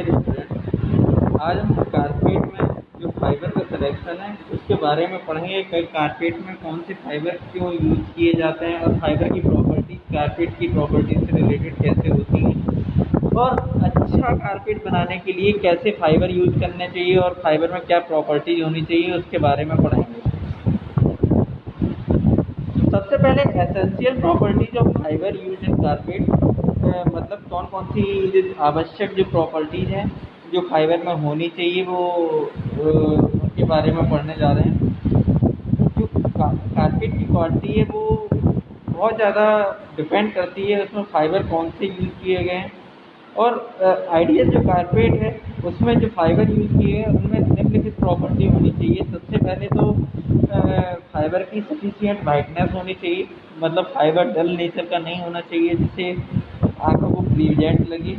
Dear student, आज हम carpet में जो फाइबर का सिलेक्शन है उसके बारे में पढ़ेंगे कि कारपेट में कौन से फाइबर क्यों यूज किए जाते हैं और फाइबर की प्रॉपर्टीज कारपेट की प्रॉपर्टीज से रिलेटेड कैसे होती हैं और अच्छा कारपेट बनाने के लिए कैसे फाइबर यूज करने चाहिए और फाइबर में क्या प्रॉपर्टीज होनी चाहिए उसके बारे में पढ़ेंगे। सबसे पहले essential properties of fibre use in carpet, मतलब कौन कौन सी आवश्यक जो प्रॉपर्टीज हैं जो फाइबर में होनी चाहिए वो उनके बारे में पढ़ने जा रहे हैं। जो कारपेट की क्वालिटी है वो बहुत ज़्यादा डिपेंड करती है उसमें फाइबर कौन से यूज़ किए गए हैं और आइडियल जो कारपेट है उसमें जो फाइबर यूज़ किए हैं उनमें निम्नलिखित प्रॉपर्टी होनी चाहिए। सबसे पहले तो फाइबर की सफिशिएंट वाइटनेस होनी चाहिए, मतलब फाइबर डल नेचर का नहीं होना चाहिए जिससे आंखों को प्लीजेंट लगे,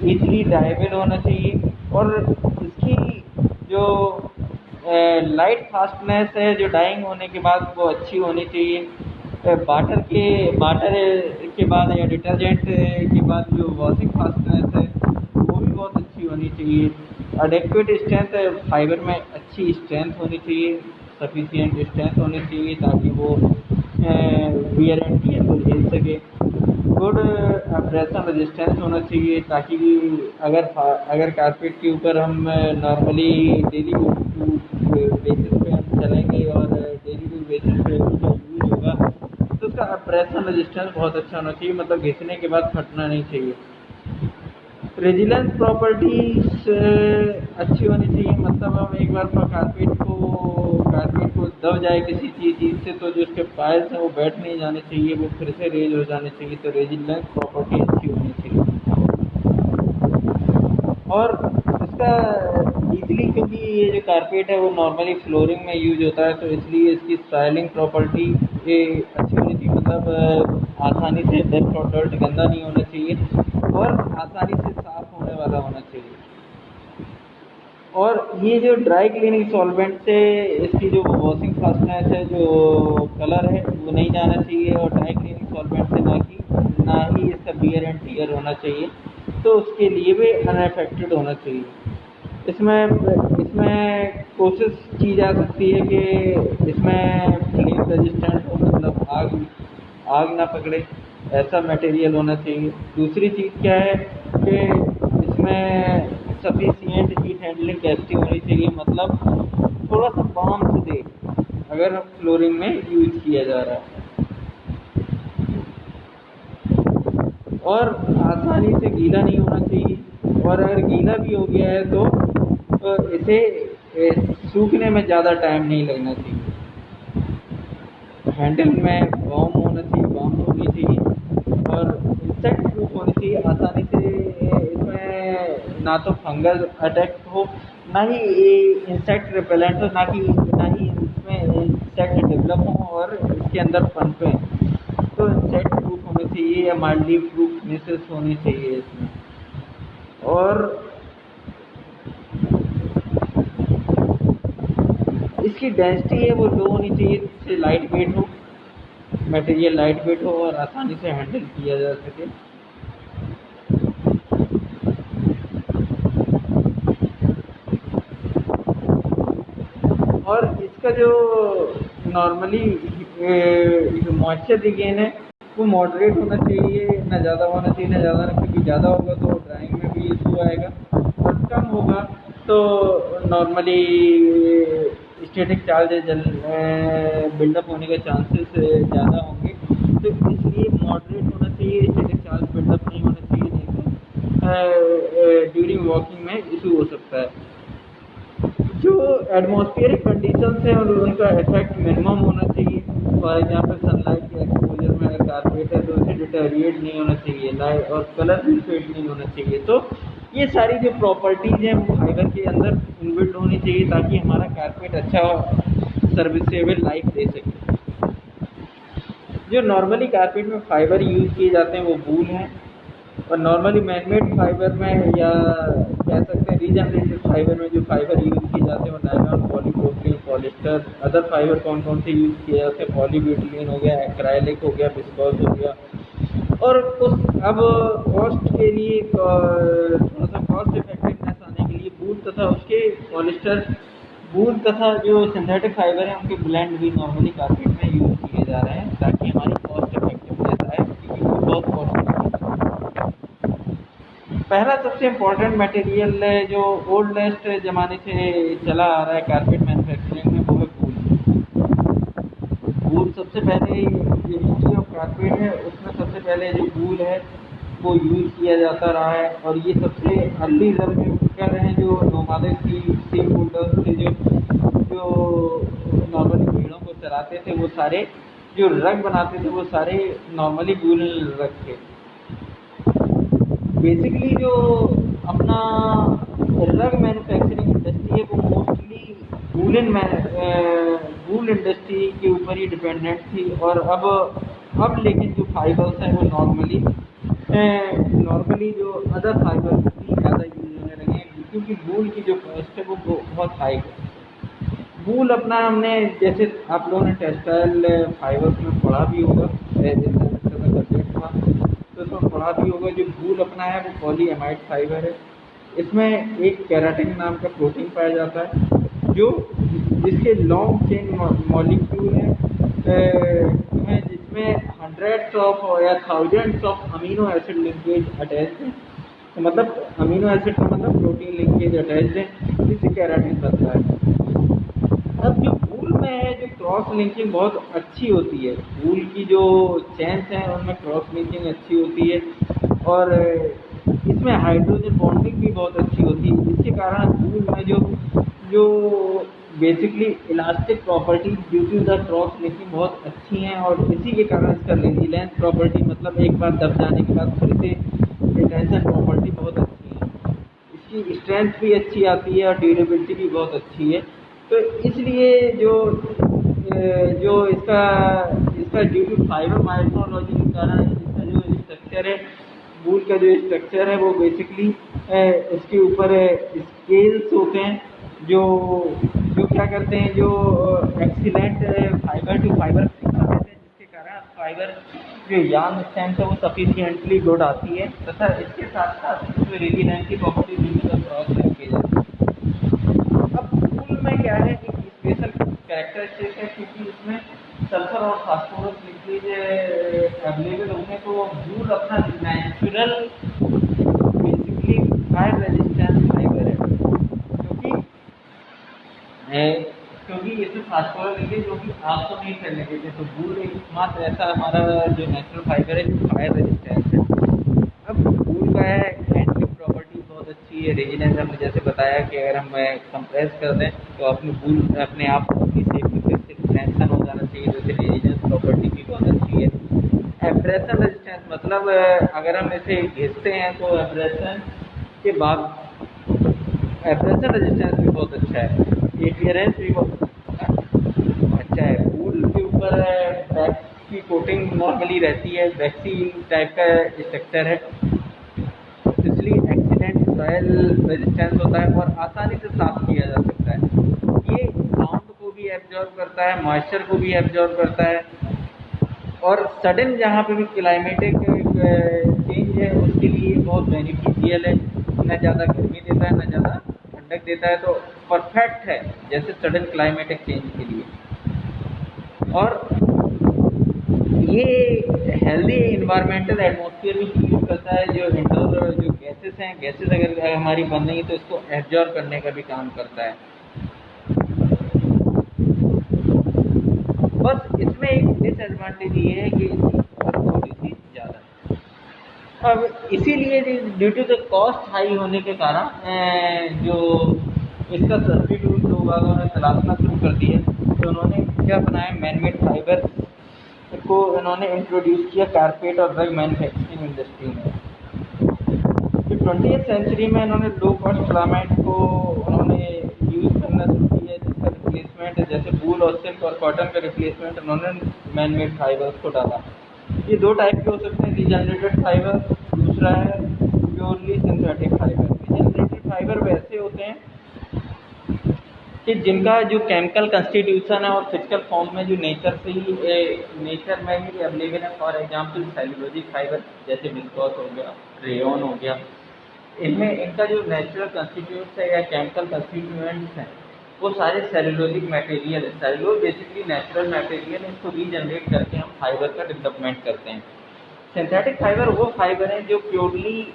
इजीली ड्राइवेबल होना चाहिए और इसकी जो लाइट फास्टनेस है जो डाइंग होने के बाद वो अच्छी होनी चाहिए। वाटर के बाद या डिटर्जेंट के बाद जो वॉशिंग फास्टनेस है वो भी बहुत अच्छी होनी चाहिए। एडेक्वेट स्ट्रेंथ, फाइबर में अच्छी स्ट्रेंथ होनी चाहिए, सफिशिएंट स्ट्रेंथ होनी चाहिए ताकि वो वियर एंड टियर को झेल सके। गुड एब्रेशन रेजिस्टेंस होना चाहिए ताकि अगर कारपेट के ऊपर हम नॉर्मली डेली बेसिस पे हम चलेंगे और डेली बेसिस पे उसका यूज होगा तो उसका एब्रेशन रेजिस्टेंस बहुत अच्छा होना चाहिए, मतलब घिसने के बाद फटना नहीं चाहिए। रेजिलेंस प्रॉपर्टीज अच्छी होनी चाहिए, मतलब हम एक बार कारपेट को दब जाए किसी चीज़ से तो जो उसके पायल्स हैं वो बैठ नहीं जाने चाहिए, वो फिर से रेज हो जाने चाहिए, तो रेजिलेंस प्रॉपर्टी अच्छी होनी चाहिए। और इसका इजली, क्योंकि ये जो कारपेट है वो नॉर्मली फ्लोरिंग में यूज होता है तो इसलिए इसकी स्टाइलिंग प्रॉपर्टी ये अच्छी होनी चाहिए, मतलब आसानी से डस्ट और डर्ट गंदा नहीं होना चाहिए और आसानी से साफ होने वाला होना चाहिए। और ये जो ड्राई क्लीनिंग सॉल्वेंट से इसकी जो वॉशिंग फास्टनेस है, जो कलर है वो नहीं जाना चाहिए और ड्राई क्लीनिंग सॉल्वेंट से ना ही इसका वियर एंड टियर होना चाहिए, तो उसके लिए भी अनअफेक्टेड होना चाहिए। इसमें कोशिश की जा सकती है कि इसमें फ्लेम रेजिस्टेंट हो, मतलब आग ना पकड़े, ऐसा मटेरियल होना चाहिए। दूसरी चीज़ क्या है कि इसमें सफिशिएंट हीट हैंडलिंग कैपेसिटी होनी चाहिए, मतलब थोड़ा सा वार्मथ दे अगर फ्लोरिंग में यूज किया जा रहा है और आसानी से गीला नहीं होना चाहिए और अगर गीला भी हो गया है तो इसे सूखने में ज़्यादा टाइम नहीं लगना चाहिए। हैंडल में वार्म होना चाहिए, वार्म होनी चाहिए और इंसेक्ट प्रूफ होनी चाहिए, आसानी से इसमें ना तो फंगल अटैक हो ना ही इंसेक्ट रिपेलेंट हो, ना ही इसमें इंसेक्ट डेवलप हो और इसके अंदर पनपे, तो इंसेक्ट प्रूफ होनी चाहिए या माइल्डली प्रूफनेसेस होनी चाहिए इसमें। और इसकी डेंसिटी है वो लो होनी चाहिए जिससे लाइट वेट हो, मटेरियल लाइट वेट हो और आसानी से हैंडल किया जा सके। और इसका जो नॉर्मली मॉइस्चर रिगेन है वो मॉडरेट होना चाहिए, ना ज़्यादा होना चाहिए ना ज़्यादा, क्योंकि ज़्यादा होगा तो ड्राइंग में भी इशू आएगा और कम होगा तो नॉर्मली स्टैटिक चार्ज बिल्डअप होने के चांसेस ज़्यादा होंगे, तो इसलिए मॉडरेट होना चाहिए, स्टैटिक चार्ज बिल्डअप नहीं होना चाहिए, नहीं तो ड्यूरिंग वॉकिंग में इशू हो सकता है। जो एटमॉस्फेरिक कंडीशंस हैं और उनका इफेक्ट मिनिमम होना चाहिए, फॉर एग्जांपल सनलाइट के एक्सपोजर में अगर कारपेट है तो उसे डिटेरिएट नहीं होना चाहिए, लाइट और कलर भी फेड नहीं होना चाहिए। तो ये सारी जो प्रॉपर्टीज़ हैं वो फाइबर के अंदर इनबिल्ट होनी चाहिए ताकि हमारा कारपेट अच्छा सर्विसेबल लाइफ दे सके। जो नॉर्मली कारपेट में फाइबर यूज़ किए जाते हैं वो वूल हैं और नॉर्मली मैनमेड फाइबर में या कह सकते हैं रीजनरेटेड फाइबर में जो फाइबर यूज़ किए जाते हैं वो nylon, polypropylene, polyester. Other fibre कौन कौन से यूज़ किए जाते हैं, पॉलीब्यूटिलीन हो गया, एक्राइलिक हो गया, विस्कोस हो गया। और कुछ अब कॉस्ट के लिए थोड़ा सा कॉस्ट इफेक्टिवनेस तथा उसके पॉलिस्टर, वूल तथा जो सिंथेटिक फाइबर है उनके ब्लेंड भी नॉर्मली कारपेट में यूज़ किए जा रहे हैं ताकि हमारी कॉस्ट इफेक्टिवनेस आए, क्योंकि वो बहुत कॉस्टली। पहला सबसे इम्पोर्टेंट मटेरियल जो ओल्डेस्ट ज़माने से चला आ रहा है कारपेट मैन्युफैक्चरिंग में, वो है वूल। वूल सबसे पहले, जो हिस्ट्री ऑफ कारपेट है उसमें सबसे पहले जो वूल है वो यूज़ किया जाता रहा है, और ये सबसे अर्ली कर हैं जो नोमादिक सी होल्डर्स थे, जो नॉर्मली भेड़ों को चराते थे, वो सारे जो रग बनाते थे वो सारे नॉर्मली वूल रग थे। बेसिकली जो अपना रग मैन्युफैक्चरिंग इंडस्ट्री है वो मोस्टली वूल इंडस्ट्री के ऊपर ही डिपेंडेंट थी, और अब लेकिन जो फाइबर्स हैं वो नॉर्मली जो अदर फाइबर्स भी ज़्यादा यूज होने लगे हैं, क्योंकि वूल की जो कॉस्ट है वो बहुत हाई है। वूल अपना हमने, जैसे आप लोगों ने टेक्सटाइल फाइबर्स में पढ़ा भी होगा, सब्जेक्ट था तो उसमें पढ़ा भी होगा, जो वूल अपना है वो पॉलीएमाइड फाइबर है। इसमें एक केराटिन नाम का प्रोटीन पाया जाता है, जिसके लॉन्ग चेन मॉलिक्यूल है, जिसमें हंड्रेड्स ऑफ या thousands of amino acid linkage attach है। तो मतलब अमीनो एसिड का मतलब प्रोटीन लिंकेज अटैच है, जिससे केराटिन बनता है। अब जो वूल में है, जो क्रॉस लिंकिंग बहुत अच्छी होती है, वूल की जो चेन्स हैं उनमें क्रॉस लिंकिंग अच्छी होती है, और इसमें हाइड्रोजन बॉन्डिंग भी बहुत अच्छी होती है। इसके कारण वूल में जो basically elastic property due to the cross linking बहुत अच्छी हैं, और इसी के कारण इसका रेजिलेंस प्रॉपर्टी, मतलब एक बार दब जाने के बाद फिर से रिटेंशन प्रॉपर्टी बहुत अच्छी है। इसकी स्ट्रेंथ भी अच्छी आती है और ड्यूरेबिलिटी भी बहुत अच्छी है। तो इसलिए जो इसका ड्यू टू फाइबर माइक्रोलॉजी के कारण इसका जो स्ट्रक्चर है, वूल का जो स्ट्रक्चर है वो बेसिकली इसके ऊपर स्केल्स होते हैं, जो क्या करते हैं, जो excellent fibre to fibre friction देते हैं, जिसके कारण फाइबर जो यार्न स्ट्रेंथ है वो सफिशिएंटली गुड आती है, तथा इसके साथ साथ इसमें रेजिलेंस की प्रॉपर्टी भी क्रॉस लिंकेज है। अब वूल में क्या है, एक स्पेशल कैरेक्टरिस्टिक है, क्योंकि इसमें सल्फर और फास्फोरस लिंकेज अवेलेबल होने को वूल अपना natural basically fire resistance fibre है, क्योंकि इसमें फास्फोरस लिंकेज जो कि आग को नहीं फैलने देते, तो वूल एकमात्र ऐसा हमारा जो नेचुरल फाइबर है जो फायर रेजिस्टेंस है। अब वूल का है हैंडलिंग प्रॉपर्टी बहुत अच्छी है, रेजिलेंस हमने जैसे बताया कि अगर हम कंप्रेस कर दें तो अपने वूल अपने आप अपनी सेफ्टी फिर से टेंशन हो जाना चाहिए, जैसे रेजिलेंस प्रॉपर्टी भी बहुत अच्छी है। एब्रेशन रेजिस्टेंस, मतलब अगर हम इसे घिसते हैं तो एब्रेशन के बाद एब्रेशन रेजिस्टेंस भी बहुत अच्छा है, एडियरेंस भी बहुत अच्छा है। वूल के ऊपर वैक्स की कोटिंग नॉर्मली रहती है, वैक्सी टाइप का स्ट्रक्चर है, इसलिए एक्सीडेंट सॉयल रेजिस्टेंस होता है और आसानी से साफ किया जा सकता है। ये साउंड को भी एब्जॉर्ब करता है, मॉइस्चर को भी एब्जॉर्ब करता है, और सडन जहाँ पे भी क्लाइमेटिक चेंज है उसके लिए बहुत बेनिफिशियल है। न ज़्यादा गर्मी देता है न ज़्यादा ठंडक देता है, तो परफेक्ट है जैसे सडन क्लाइमेटिक चेंज के लिए। और ये हेल्दी इन्वायरमेंटल एटमॉस्फेयर भी क्रिएट करता है, जो इंडोर जो गैसेस हैं, गैसेस अगर हमारी बन रही है तो इसको एब्जॉर्ब करने का भी काम करता है। बस इसमें एक डिसएडवांटेज ये है कि इसकी कॉस्ट थोड़ी सी ज़्यादा है। अब इसीलिए due to the cost high होने के कारण जो इसका सब्स्टिट्यूट लोग वालों ने तलाशना शुरू कर दी है, तो उन्होंने क्या बनाया, मैनमेड फाइबर को इन्होंने इंट्रोड्यूस किया कारपेट और रग मैन्युफैक्चरिंग इंडस्ट्री में। तो 20th सेंचुरी में इन्होंने लो कॉस्ट फिलामेंट को उन्होंने यूज़ करना शुरू किया, जिसका रिप्लेसमेंट जैसे वूल और सिल्क और कॉटन का रिप्लेसमेंट उन्होंने मैनमेड फाइबर्स को डाला। ये दो टाइप के हो सकते हैं, रिजनरेटेड फाइबर, दूसरा है purely synthetic fibre. Regenerated fibre वैसे होते हैं कि जिनका जो केमिकल कंस्टिट्यूशन है और फिजिकल फॉर्म में जो नेचर में ही अवेलेबल है। फॉर एग्जांपल सेल्यूलोजिक फाइबर जैसे विस्कोस हो गया, रेयॉन हो गया, इनमें इनका जो नेचुरल कंस्टिट्यूएंट्स है या केमिकल कंस्टिट्यूएंट्स हैं वो सारे सेलुलोजिक मटेरियल है। सेलुलोज बेसिकली नेचुरल मटेरियल है, इसको रीजनरेट करके हम फाइबर का डेवलपमेंट करते हैं। सिंथेटिक फाइबर वो फाइबर हैं जो प्योरली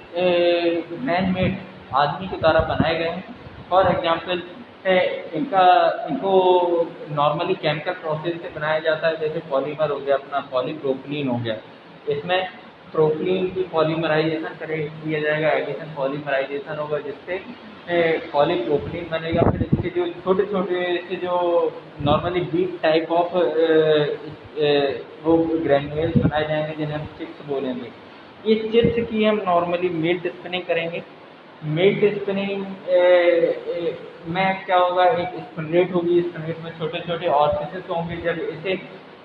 मैन मेड आदमी के द्वारा बनाए गए हैं। फॉर एग्जाम्पल इनको नॉर्मली केमिकल प्रोसेस से बनाया जाता है, जैसे पॉलीमर हो गया, अपना पॉलीप्रोपिलीन हो गया। इसमें प्रोपिलीन की पॉलीमराइजेशन किया जाएगा, एडिशन पॉलीमराइजेशन होगा, जिससे पॉलीप्रोपिलीन बनेगा। फिर इसके जो छोटे छोटे से जो नॉर्मली बीट टाइप ऑफ वो ग्रैन्युल्स बनाए जाएंगे, जिन्हें हम चिप्स बोलेंगे। ये चिप्स की हम नॉर्मली मिल्ट स्पिनिंग करेंगे। मिल्ट स्पिनिंग में क्या होगा, एक स्पिनरेट होगी, स्पिनरेट में छोटे छोटे ऑर्फिसेस होंगे। जब इसे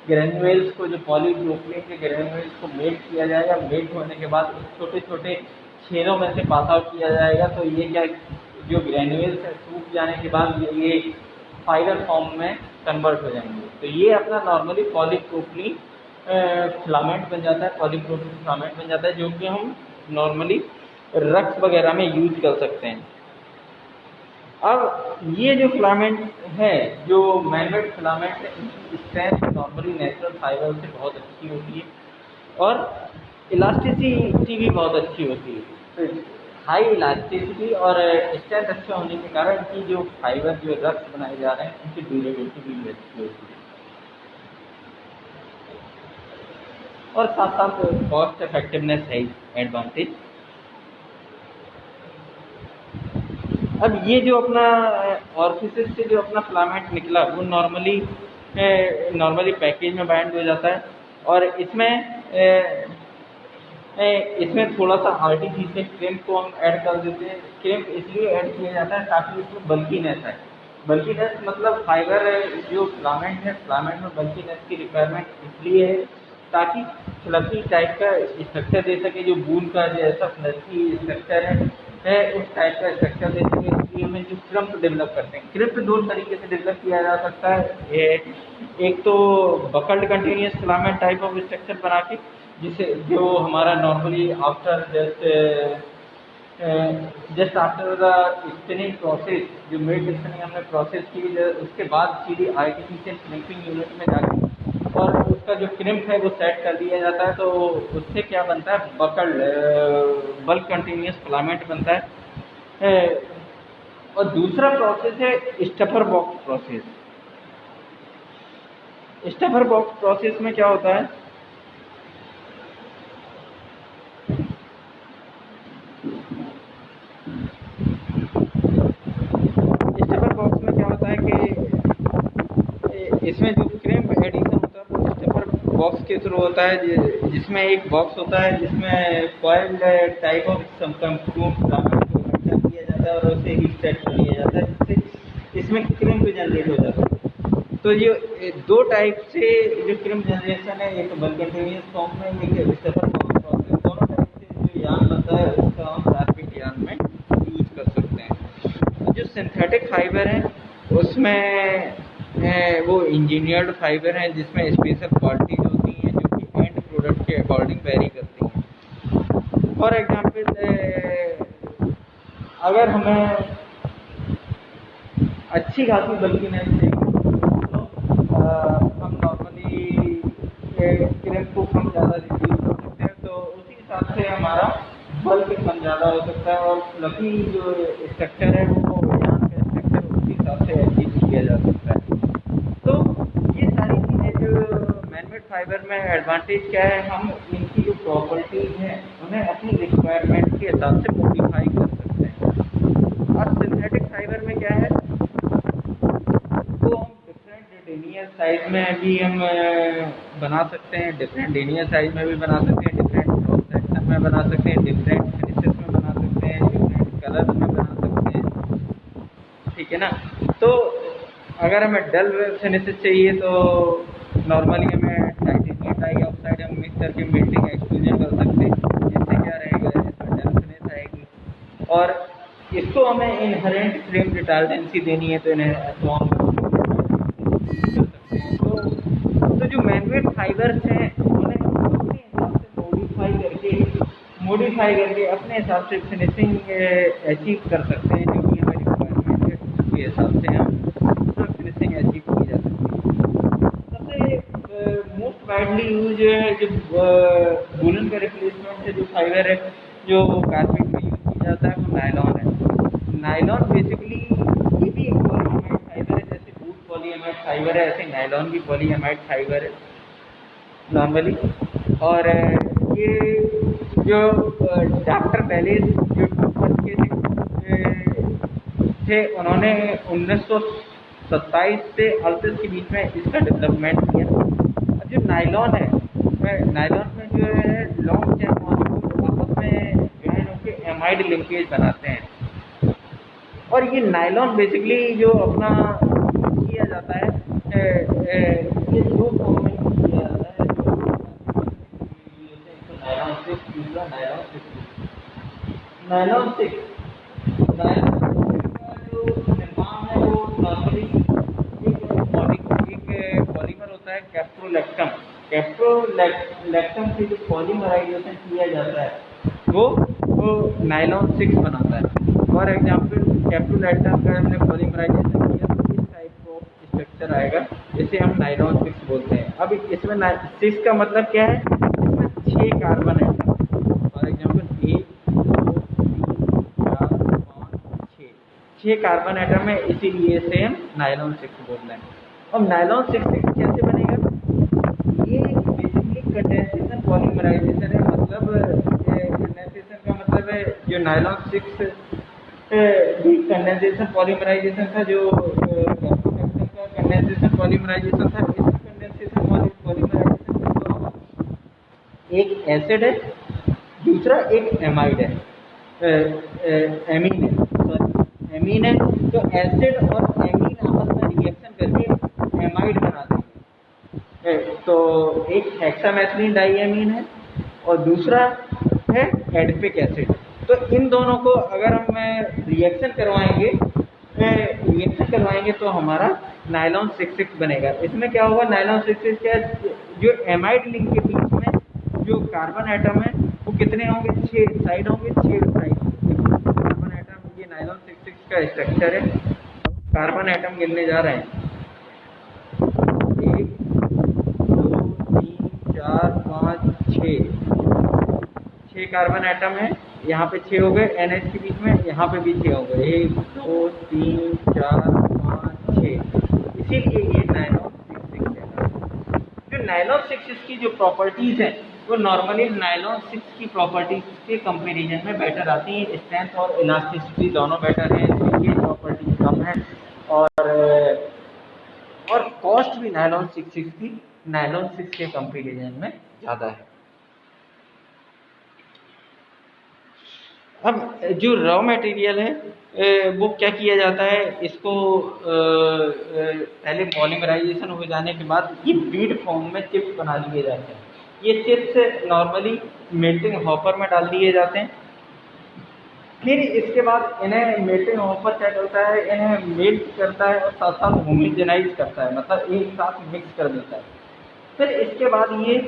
ग्रैन्युल्स को, जो पॉलीप्रोपिलीन के ग्रैन्युल्स को मेल्ट किया जाएगा, मेल्ट होने के बाद छोटे छोटे छेदों में से पास आउट किया जाएगा, तो ये क्या जो ग्रैन्युल्स है सूख जाने के बाद ये फाइबर फॉर्म में कन्वर्ट हो जाएंगे। तो ये अपना नॉर्मली पॉलीप्रोपिलीन फिलामेंट बन जाता है, पॉलीप्रोपिलीन फिलामेंट बन जाता है, जो कि हम नॉर्मली रक्स वगैरह में यूज कर सकते हैं। अब ये जो फिलामेंट है, जो मैनमेड फिलामेंट है, इसकी स्ट्रेंथ नॉर्मली नेचुरल फाइबर से बहुत अच्छी होती है और इलास्टिसिटी भी बहुत अच्छी होती है। तो हाई इलास्टिसिटी और स्ट्रेंथ अच्छा होने के कारण की जो फाइबर जो रक्स बनाए जा रहे हैं, उनकी ड्यूरेबिलिटी भी अच्छी होती है और साथ साथ कॉस्ट इफेक्टिवनेस है एडवांटेज। अब ये जो अपना ऑर्फिसेस से जो अपना फिलामेंट निकला, वो नॉर्मली पैकेज में बाइंड हो जाता है और इसमें थोड़ा सा आर्टिफिशियल क्रिम्प को हम ऐड कर देते हैं। क्रिम्प इसलिए ऐड किया जाता है ताकि इसमें बल्कीनेस है। बल्कीनेस मतलब फाइबर जो फिलामेंट है, फिलामेंट में बल्कीनेस की रिक्वायरमेंट इसलिए है ताकि फ्लफी टाइप का स्ट्रक्चर दे सके, जो बूंद का जैसा फ्लफी स्ट्रक्चर है उस टाइप का स्ट्रक्चर दे सके। इसलिए हमें जो क्रिम्प डेवलप करते हैं, क्रिम्प दो तरीके से डेवलप किया जा सकता है। एक तो buckled continuous filament type of structure बना के, जिसे जो हमारा normally after just after the spinning process, जो मिड स्पिनिंग हमने प्रोसेस की, उसके बाद सीधी आर्टिफिशियल क्रिम्पिंग यूनिट में जाके और उसका जो क्रिम्प है वो सेट कर दिया जाता है। तो उससे क्या बनता है, बल्क कंटिन्यूस फिलामेंट बनता है। और दूसरा प्रोसेस है stuffer box process. Stuffer box process में क्या होता है, स्टफर बॉक्स में क्या होता है कि इसमें जो क्रिम्प एडिशन होता है वो स्टफर बॉक्स के थ्रू होता है, जिसमें एक बॉक्स होता है जिसमें कॉइल टाइप ऑफ फिलामेंट को इकट्ठा किया जाता है और उसे हीट सेट कर दिया जाता है, जिससे इसमें क्रिम्प जनरेट हो जाता है। तो ये दो टाइप से जो क्रिम्प जनरेशन है, एक बल्क कंटिन्यूस फॉर्म में, एक स्टफर बॉक्स प्रोसेस, दोनों टाइप से जो यार्न बनता है उसका हम कार्पेट यार्न में यूज कर सकते हैं। जो सिंथेटिक फाइबर है उसमें वो इंजीनियर्ड फाइबर हैं जिसमें स्पेशल क्वालिटीज होती हैं जो कि एंड प्रोडक्ट के अकॉर्डिंग वेरी करती हैं। फॉर एग्जांपल अगर हमें अच्छी खासी बल्कीनेस चाहिए तो हम नॉर्मली क्रिम्प को कम ज़्यादा रिड्यूस कर सकते हैं, तो उसी हिसाब से हमारा बल्क कम ज़्यादा हो सकता है और फ्लफी जो स्ट्रक्चर है वो यहाँ का स्ट्रक्चर उसी हिसाब से अचीव किया जा सकता है। तो ये सारी चीज़ें जो मैनमेड फाइबर में एडवांटेज क्या है, हम इनकी जो प्रॉपर्टीज हैं उन्हें अपनी रिक्वायरमेंट के हिसाब से मॉडिफाई कर सकते हैं। और सिंथेटिक फाइबर में क्या है, तो हम डिफरेंट लिनियर साइज में भी हम बना सकते हैं, डिफरेंट लिनियर साइज में भी बना सकते हैं, डिफरेंट क्रॉस सेक्शन में बना सकते हैं, डिफरेंट फिनिशेस में बना सकते हैं, डिफरेंट कलर में बना सकते हैं, ठीक है ना। तो अगर हमें डल फिनिशेस चाहिए तो नॉर्मली हमें टाइटेनियम डाइऑक्साइड हम मिक्स करके मेल्टिंग एक्सट्रूजन कर सकते हैं, जिससे क्या रहेगा, इसमें डल फिनिश आएगी। और इसको हमें इनहेरेंट फ्लेम रिटार्डेंसी देनी है तो इन्हें तो हम कर सकते हैं। तो जो मैनमेड फाइबर्स हैं उन्हें हम अपने हिसाब से मॉडिफाई करके अपने हिसाब से फिनिशिंग अचीव कर सकते हैं, जो कि हमारी रिक्वायरमेंट है उसके हिसाब से हम फिनिशिंग अचीव की जा सकती है। सबसे मोस्ट वाइडली यूज जो वुलन का रिप्लेसमेंट है, जो फाइबर है जो कारपेट में यूज किया जाता है, वो नायलॉन है। नायलॉन बेसिकली ये भी एक पॉलीएमाइड फाइबर है, जैसे वुड पॉलीएमाइड फाइबर है, ऐसे नायलॉन भी पॉलीएमाइड फाइबर है नॉर्मली। और ये जो डॉक्टर बैलेस जो टूथब्रश के थे उन्होंने 1927 से 38 के बीच में इसका डेवलपमेंट किया। अब जो नायलॉन है, नायलॉन में जो है लॉन्ग चेन मॉलिक्यूल आपस में ज्वाइन होकर एमाइड लिंकेज बनाते हैं। और ये नायलॉन बेसिकली जो अपना किया जाता है, ये दो फॉर्म में किया जाता है, नायलॉन 6, दूसरा नायलॉन 6। नायलॉन 6 का जो निर्माण है वो नॉर्मली एक पॉलीमर होता है कैप्रोलैक्टम। कैप्रोलैक्टम से जो पॉलीमराइजेशन किया जाता है वो नायलॉन 6 बनाता है। फॉर एग्जाम्पल कैप्रोलैक्टम का हमने पॉलीमराइजेशन किया तो इस टाइप ऑफ स्ट्रक्चर आएगा, जिसे हम नायलॉन 6 बोलते हैं। अब इसमें 6 का मतलब क्या है, इसमें 6 कार्बन है। फॉर एग्जाम्पल 1 2 3 4 5 6 कार्बन एटम है, इसीलिए इसे हम नायलॉन 6 बोल रहे हैं। अब नायलॉन 6 कैसे बनेगा, ये बेसिकली कंडेंसेशन पॉलीमराइजेशन है। मतलब कंडेंसेशन का मतलब है जो नायलॉन 6 भी कंडेंसेशन पॉलीमराइजेशन था, जो का कंडेंसेशन पॉलीमराइजेशन था। इस कंडेंसेशन पॉलीमराइजेशन में क्या होगा, एक एसिड है, दूसरा एक एमाइड है, एमीन है, सॉरी एमीन है। तो एसिड और एमीन आपस में रिएक्शन करके एमाइड बना देंगे। तो एक हेक्सामेथिलीन डाइएमीन है और दूसरा है एडिपिक एसिड। तो इन दोनों को अगर हम रिएक्शन करवाएंगे तो हमारा नायलॉन 6 बनेगा। इसमें क्या होगा, नायलॉन 6 क्या, जो एमाइड लिंक के बीच में जो कार्बन एटम है वो कितने होंगे, 6 साइड होंगे, 6 साइड कार्बन एटम। ये नायलॉन 6 का स्ट्रक्चर है। कार्बन एटम गिनने जा रहे हैं, 1 2 3 4 5 6 कार्बन एटम है। यहाँ पे 6 हो गए, NH के बीच में, यहाँ पे भी 6 हो गए, 1 2 3 4 5 6। इसीलिए ये नायलॉन 6 कहलाता है। जो नायलॉन 6 की जो प्रॉपर्टीज हैं वो नॉर्मली नायलॉन 6 की प्रॉपर्टीज के कंपेरिजन में बेटर आती हैं। स्ट्रेंथ और इलास्टिसिटी दोनों बेटर हैं, ये प्रॉपर्टीज कम है। और कॉस्ट भी नायलॉन 6 के कंपेरिजन में ज़्यादा है। अब जो रॉ मटेरियल है वो क्या किया जाता है, इसको पहले पॉलीमराइजेशन हो जाने के बाद ये बीड फॉर्म में चिप्स बना लिए जाते हैं। ये चिप्स नॉर्मली मेल्टिंग हॉपर में डाल दिए जाते हैं। फिर इसके बाद इन्हें मेल्टिंग हॉपर क्या करता है, इन्हें मेल्ट करता है और साथ साथ होमोजेनाइज करता है, मतलब एक साथ मिक्स कर देता है। फिर इसके बाद ये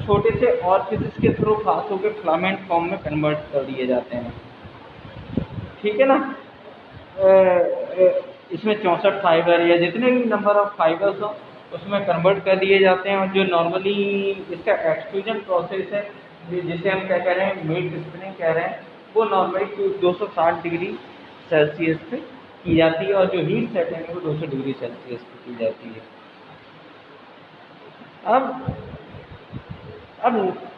छोटे से ऑर्फिस के थ्रू पास होकर फिलामेंट फॉर्म में कन्वर्ट कर दिए जाते हैं। ठीक है ना। इसमें 64 फाइबर या जितने भी नंबर ऑफ फाइबर्स हो उसमें कन्वर्ट कर दिए जाते हैं। और जो नॉर्मली इसका एक्सट्रूजन प्रोसेस है, जिसे हम क्या कह रहे हैं, मीट स्पिनिंग कह रहे हैं, वो नॉर्मली 260 डिग्री सेल्सियस पे की जाती है। और जो हीट सेटिंग है वो 200 डिग्री सेल्सियस पे की जाती है। अब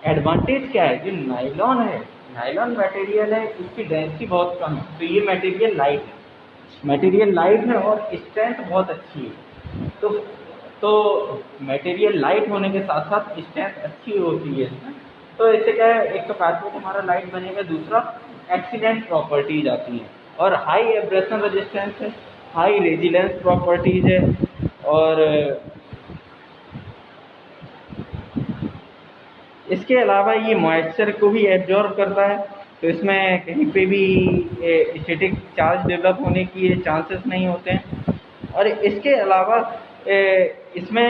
एडवांटेज क्या है, जो नायलॉन है, नायलॉन मटेरियल है, इसकी डेंसिटी बहुत कम है। तो ये मटेरियल लाइट है और स्ट्रेंथ बहुत अच्छी है। तो मटेरियल लाइट होने के साथ साथ स्ट्रेंथ अच्छी होती है इसमें। तो इससे क्या है, एक तो कार्पेट हमारा लाइट बनेगा, दूसरा एक्सीडेंट प्रॉपर्टीज आती हैं और हाई एब्रेशन रेजिस्टेंस है, हाई रेजिलेंस प्रॉपर्टीज है। और इसके अलावा ये मॉइस्चर को भी एब्जॉर्ब करता है, तो इसमें कहीं पे भी स्टैटिक चार्ज डेवलप होने की चांसेस नहीं होते हैं। और इसके अलावा इसमें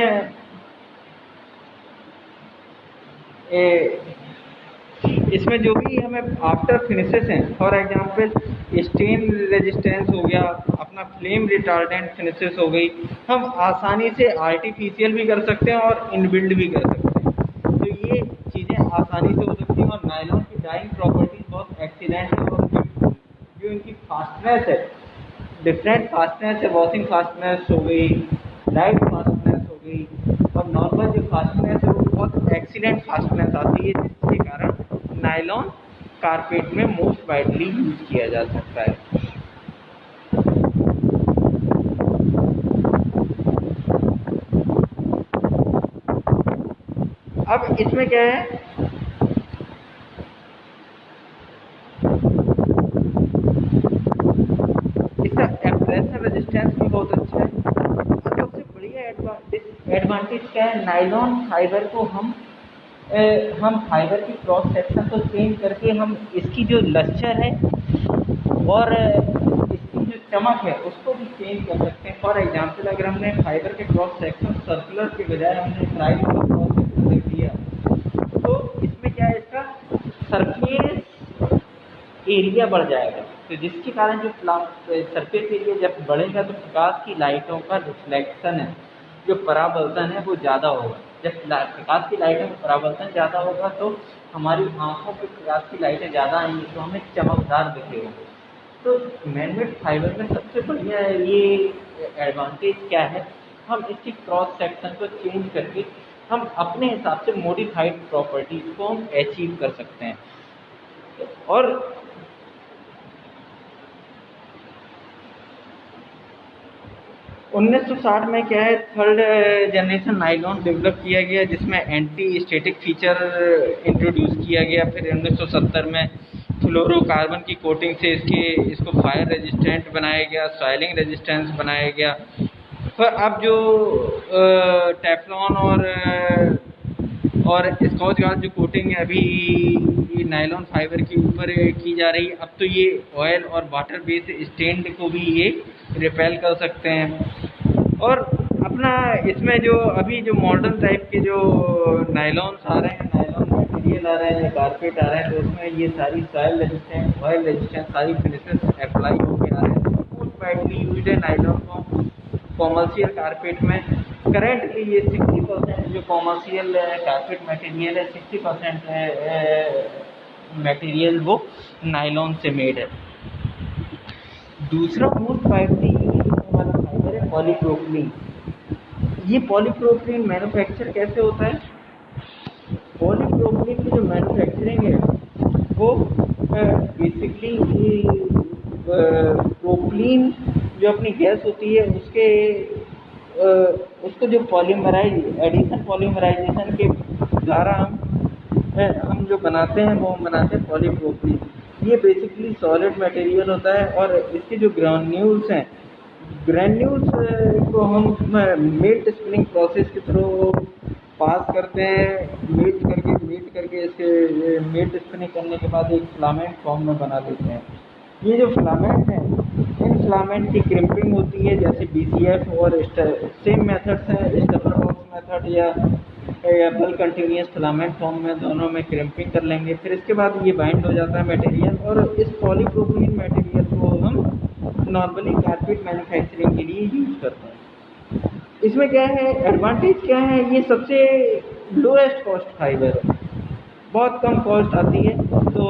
इसमें जो भी हमें आफ्टर फिनिशेस हैं, फॉर एग्जांपल स्टेन रेजिस्टेंस हो गया, अपना फ्लेम रिटार्डेंट फिनिशेस हो गई, हम आसानी से आर्टिफिशियल भी कर सकते हैं और इनबिल्ड भी कर सकते हैं। तो ये चीज़ें आसानी से हो सकती हैं। और नायलॉन की डाइंग प्रॉपर्टीज बहुत एक्सीलेंट है, और जो इनकी फास्टनेस है, डिफरेंट फास्टनेस है, वॉशिंग फास्टनेस हो गई, लाइट फास्टनेस हो गई, और नॉर्मल जो फास्टनेस है वो बहुत एक्सीलेंट फास्टनेस आती है, जिसके कारण नायलॉन कारपेट में मोस्ट वाइडली यूज किया जा सकता है। अब इसमें क्या है, इसका एब्रेशन रेजिस्टेंस भी बहुत अच्छा है। अब सबसे बढ़िया एडवांटेज क्या है, नायलॉन फाइबर को हम फाइबर की क्रॉस सेक्शन को चेंज करके हम इसकी जो लस्चर है और इसकी जो चमक है उसको भी चेंज कर सकते हैं। फॉर एग्जांपल, अगर हमने फाइबर के क्रॉस सेक्शन सर्कुलर के बजाय हमने ट्रायंगुलर क्रॉस सेक्शन रख दिया, तो इसमें क्या है, इसका सरफेस एरिया बढ़ जाएगा। तो जिसके कारण जो सरफेस एरिया जब बढ़ेगा तो प्रकाश की लाइटों का रिफ्लेक्शन है, जो परावर्तन है वो ज़्यादा होगा। जब प्रकाश की लाइटों में परावर्तन ज़्यादा होगा तो हमारी आंखों पे प्रकाश की लाइटें ज़्यादा आएंगी, तो हमें चमकदार दिखेगा। तो मैनमेड फाइबर में सबसे बढ़िया ये एडवांटेज क्या है, हम इसकी क्रॉस सेक्शन को चेंज करके हम अपने हिसाब से मॉडिफाइड प्रॉपर्टीज को हम अचीव कर सकते हैं। और 1960 में क्या है, थर्ड जनरेशन नायलॉन डेवलप किया गया, जिसमें एंटी स्टैटिक फीचर इंट्रोड्यूस किया गया। फिर 1970 में फ्लोरोकार्बन की कोटिंग से इसको फायर रेजिस्टेंट बनाया गया, सॉइलिंग रेजिस्टेंस बनाया गया। पर अब जो टेफ्लॉन और स्कॉच गार्ड जो कोटिंग है अभी ये नायलॉन फाइबर के ऊपर की जा रही है, अब तो ये ऑयल और वाटर बेस्ड स्टेंड को भी ये रिपेल कर सकते हैं। और अपना इसमें जो अभी जो मॉडर्न टाइप के जो नायलॉन्स आ रहे हैं, नायलॉन मटेरियल आ रहे हैं या कारपेट आ रहे हैं, तो उसमें ये सारी सॉइल रेजिस्टेंट, ऑयल रेजिस्टेंट सारी फिनिशेस अप्लाई होकर आ रहे हैं। मोस्ट वाइडली यूज्ड है नायलॉन को कॉमर्शियल कारपेट में। करेंटली ये 60% जो कॉमर्शियल कारपेट मटेरियल है, 60% मटेरियल वो नायलॉन से मेड है। दूसरा मोस्ट वाइडली यूज्ड होने वाला फाइबर है पॉलीप्रोपिलीन। ये पॉलीप्रोपिलीन मैन्युफैक्चर कैसे होता है, पॉलीप्रोपिलीन की जो मैन्युफैक्चरिंग है वो बेसिकली प्रोपिलीन जो अपनी गैस होती है उसको जो एडिशन पॉलीमराइजेशन के द्वारा हम जो बनाते हैं वो हम बनाते हैं पॉलीप्रोपिलीन। ये बेसिकली सॉलिड मटेरियल होता है, और इसके जो ग्रैन्यूल्स हैं, ग्रैन्यूल्स को हम मेल्ट स्पिनिंग प्रोसेस के थ्रू पास करते हैं, मेल्ट करके इसके मेल्ट स्पिनिंग करने के बाद एक फिलामेंट फॉर्म में बना लेते हैं। ये जो फिलामेंट है, इन फिलामेंट की क्रिम्पिंग होती है, जैसे BCF और सेम मेथड्स हैं, स्टेपलर बॉक्स मेथड या बल्क कंटिन्यूस फिलामेंट फॉर्म में, दोनों में क्रिम्पिंग कर लेंगे। फिर इसके बाद ये बाइंड हो जाता है मटेरियल, और इस पॉलीप्रोपिलीन मटेरियल को हम नॉर्मली कारपेट मैन्युफैक्चरिंग के लिए यूज करते हैं। इसमें क्या है, एडवांटेज क्या है, ये सबसे लोएस्ट कॉस्ट फाइबर है, बहुत कम कॉस्ट आती है, तो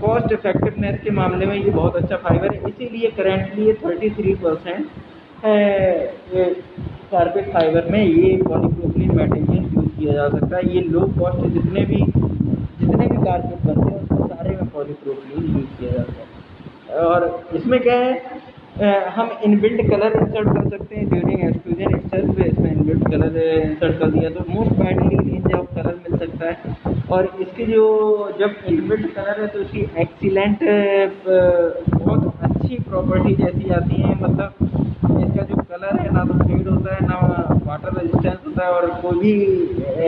कॉस्ट इफेक्टिवनेस के मामले में ये बहुत अच्छा फाइबर है। इसीलिए करेंटली ये 33% कारपेट फाइबर में ये पॉलीप्रोपिलीन मटेरियल यूज किया जा सकता है। ये लो कॉस्ट जितने भी कारपेट बनते हैं उसमें सारे में पॉलीप्रोपिलीन यूज किया जाता है। और इसमें क्या है, हम इनबिल्ट कलर इंसर्ट कर सकते हैं ड्यूरिंग एक्सट्रूजन इटसेल्फ। इसमें इनबिल्ट कलर इंसर्ट कर दिया तो most widely range of colour मिल सकता है। और इसकी जो जब इनबिल्ट कलर है तो इसकी एक्सीलेंट बहुत अच्छी प्रॉपर्टी जैसी आती है, मतलब इसका जो कलर है ना तो फेड होता है, ना वाटर रेजिस्टेंस होता है, और कोई भी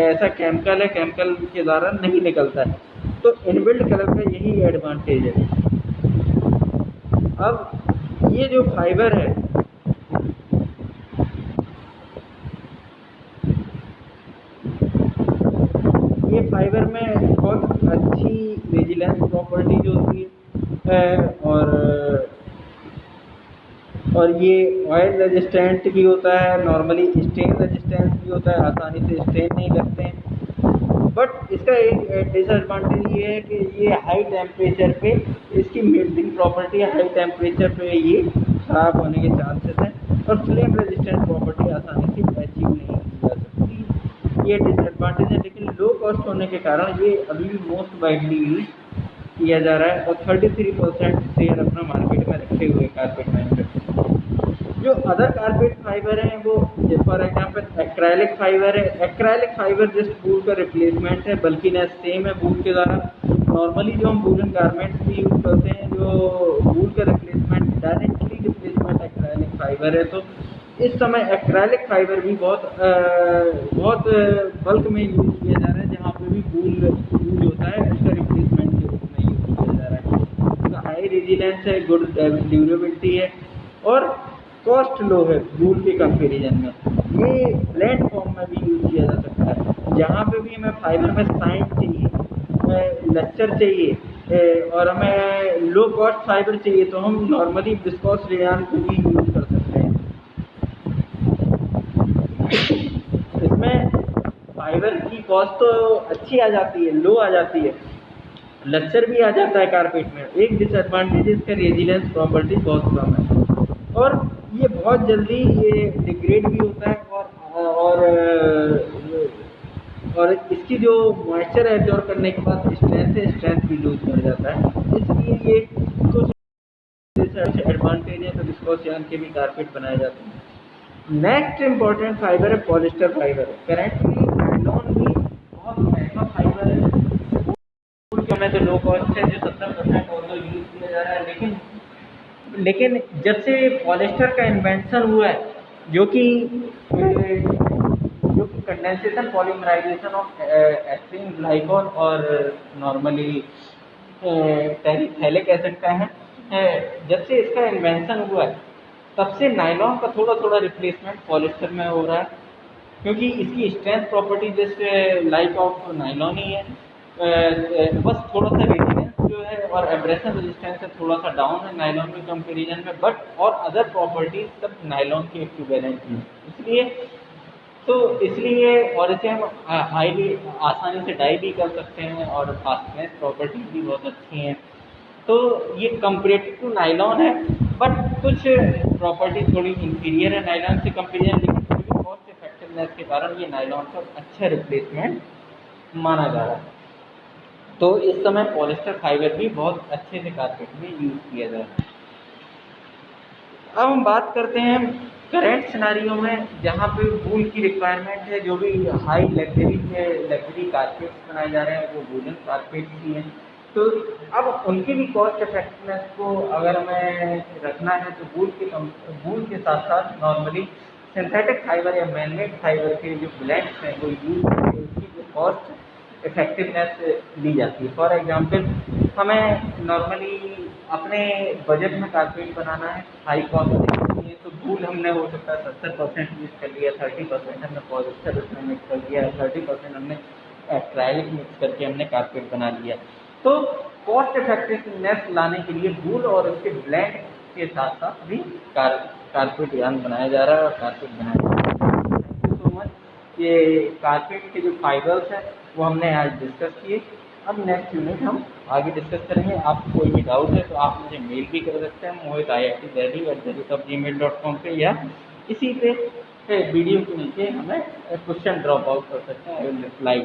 ऐसा केमिकल के द्वारा नहीं निकलता है। तो इनबिल्ट कलर का यही एडवांटेज है। अब ये जो फाइबर है, ये फाइबर में बहुत अच्छी प्रॉपर्टी जो होती है, और ये ऑयल रेजिस्टेंट भी होता है, नॉर्मली स्टेन रेजिस्टेंस भी होता है, आसानी से स्टेन नहीं लगते हैं। बट इसका एक डिसएडवांटेज ये है कि ये हाई टेम्परेचर पे इसकी मेल्टिंग प्रॉपर्टी हाई टेम्परेचर पे ये खराब होने के चांसेस हैं, और फ्लेम रेजिस्टेंट प्रॉपर्टी आसानी से अचीव नहीं की जा सकती। ये डिसएडवांटेज है, लेकिन लो कॉस्ट होने के कारण ये अभी भी मोस्ट वाइडली यूज किया जा रहा है, और 33% शेयर अपना मार्केट में रखे हुए कारपेट मैन्युफैक्चर। जो अदर कारपेट फाइबर हैं वो फॉर एग्जांपल एक्राइलिक फाइबर है। एक्राइलिक फाइबर जस्ट वूल का रिप्लेसमेंट है, बल्कि ना सेम है वूल के द्वारा। नॉर्मली जो हम वूलन गारमेंट्स भी यूज़ करते हैं, जो वूल का replacement directly replacement acrylic fibre है, तो इस समय एक्राइलिक फाइबर भी बहुत बल्क में यूज़ किया जा रहा है, जहाँ पे भी वूल यूज होता है उसका रिप्लेसमेंट के रूप में यूज़ किया जा रहा है। उसका हाई रेजिलेंस है, गुड ड्यूरेबिलिटी है, और कॉस्ट लो है वूल के कंपेरिजन में। ये ब्लेंड फॉर्म में भी यूज किया जा सकता है, जहाँ पे भी हमें फाइबर में साइन चाहिए, लच्चर चाहिए, और हमें लो कॉस्ट फाइबर चाहिए, तो हम नॉर्मली विस्कोस रेयान को भी यूज कर सकते हैं। इसमें फाइबर की कॉस्ट तो अच्छी आ जाती है, लो आ जाती है, लच्चर भी आ जाता है कारपेट में। एक डिसएडवांटेज इसका रेजिलेंस प्रॉपर्टी बहुत कम है, और ये बहुत जल्दी ये डिग्रेड भी होता है, और इसकी जो मॉइस्चर एब्जॉर्ब करने के बाद स्ट्रेंथ भी लूज कर जाता है। इसलिए ये कुछ एडवांटेज है, तो विस्कोस यार्न के भी कारपेट बनाए जाते हैं। नेक्स्ट इम्पोर्टेंट फाइबर है पॉलिस्टर फाइबर। करेंटली नायलॉन भी बहुत महंगा फाइबर है, में तो लो कॉस्ट है, जो 70% और यूज किया जा रहा है। लेकिन जब से पॉलिस्टर का इन्वेंशन हुआ है, जो कि condensation polymerisation of ethylene glycol और नॉर्मली टेरिथैलिक एसिड का है, जब से इसका इन्वेंशन हुआ है, तब से नायलॉन का थोड़ा थोड़ा रिप्लेसमेंट पॉलिस्टर में हो रहा है, क्योंकि इसकी स्ट्रेंथ प्रॉपर्टी जैसे लाइक ऑफ नायलॉन ही है। बस थोड़ा सा रेजिलेंस जो है और एब्रेशन रेजिस्टेंस है थोड़ा सा डाउन है नायलॉन के कंपैरिजन में, बट और अदर प्रॉपर्टीज सब नायलॉन के इक्विवेलेंट हैं। इसलिए और इसे हम हाईली आसानी से डाई भी कर सकते हैं, और फास्टनेस प्रॉपर्टीज भी बहुत अच्छी हैं। तो ये कंपेरेटिव टू नायलॉन है, बट कुछ प्रॉपर्टी थोड़ी इंफीरियर है नायलॉन से कंपेरिजन, लेकिन फिर भी कॉस्ट इफेक्टिवनेस के कारण ये नायलॉन का अच्छा रिप्लेसमेंट माना जा रहा है। तो इस समय पॉलिस्टर फाइबर भी बहुत अच्छे से कारपेट में यूज किया जा रहा है। अब हम बात करते हैं करेंट सिनारियो में, जहाँ पे वूल की रिक्वायरमेंट है। जो भी हाई लग्जरी कारपेट्स बनाए जा रहे हैं वो वूलन कारपेट ही हैं। तो अब उनकी भी कॉस्ट इफेक्टिवनेस को अगर हमें रखना है, तो वूल के साथ साथ नॉर्मली सिंथेटिक फाइबर या मैनमेड फाइबर के जो ब्लेंड्स हैं वो यूज करके उसकी जो कॉस्ट इफेक्टिवनेस ली जाती है। फॉर एग्जांपल, हमें नॉर्मली अपने बजट में कारपेट बनाना है, हाई कॉस्ट देखनी है, तो वूल हमने हो सकता है 70% यूज़ कर लिया, 30% हमने पॉलिस्टर उसमें मिक्स कर लिया, 30% हमने एक्राइलिक मिक्स करके हमने कारपेट बना लिया। तो कॉस्ट इफेक्टिवनेस लाने के लिए वूल और उसके ब्लेंड के साथ साथ भी कारपेट यार्न बनाया जा रहा है, और कारपेट बनाया जा रहा है। Thank you so much. ये कारपेट के जो फाइबर्स हैं वो हमने आज डिस्कस किए। अब नेक्स्ट यूनिट हम आगे डिस्कस करेंगे। आपको कोई भी डाउट है तो आप मुझे मेल भी कर सकते हैं mohit@gmail.com पे, या इसी पे वीडियो के नीचे हमें क्वेश्चन ड्रॉप आउट कर सकते हैं। I will reply.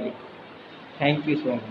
Thank you so much.